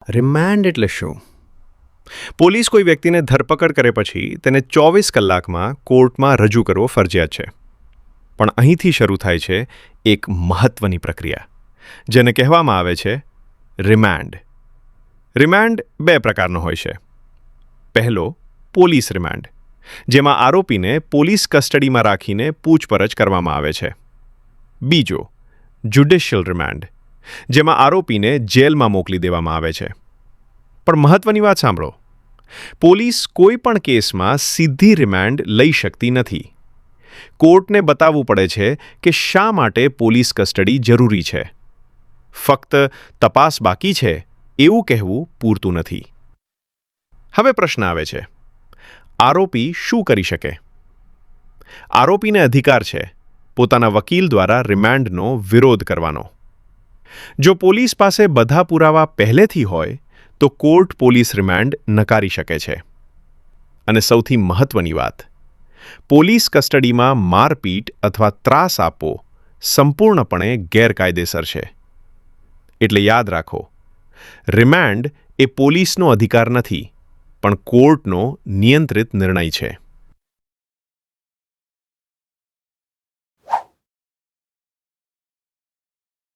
Remand એટલે શું? Police કોઈ વ્યક્તિને ધરપકડ કરે પછી તેને 24 કલાકમાં કોર્ટમાં રજૂ કરવો ફરજિયાત છે. પણ અહીંથી શરૂ થાય છે એક મહત્વની પ્રક્રિયા, જેને કહેવામાં આવે છે રિમાન્ડ. રિમાન્ડ બે પ્રકારનો હોય છે. પહેલો, પોલીસ રિમાન્ડ, જેમાં આરોપીને પોલીસ કસ્ટડીમાં રાખીને પૂછપરછ કરવામાં આવે છે. બીજો, જ્યુડિશિયલ રિમાન્ડ, જેમાં આરોપીને જેલમાં મોકલી દેવામાં આવે છે. પણ મહત્વની વાત સાંભળો, પોલીસ કોઈ પણ કેસમાં સીધી રિમાન્ડ લઈ શકતી નથી. કોર્ટને બતાવવું પડે છે કે શા માટે પોલીસ કસ્ટડી જરૂરી છે. ફક્ત તપાસ બાકી છે એવું કહેવું પૂરતું નથી. હવે પ્રશ્ન આવે છે, આરોપી શું કરી શકે? આરોપીને અધિકાર છે પોતાના વકીલ દ્વારા રિમાન્ડનો વિરોધ કરવાનો. જો પોલીસ પાસે બધા પુરાવા પહેલેથી હોય તો કોર્ટ પોલીસ રિમાન્ડ નકારી શકે છે. અને સૌથી મહત્વની વાત, પોલીસ કસ્ટડીમાં મારપીટ અથવા ત્રાસ આપવો સંપૂર્ણપણે ગેરકાયદેસર છે. એટલે યાદ રાખો, રિમાન્ડ એ પોલીસનો અધિકાર નથી, પણ કોર્ટનો નિયંત્રિત નિર્ણય છે.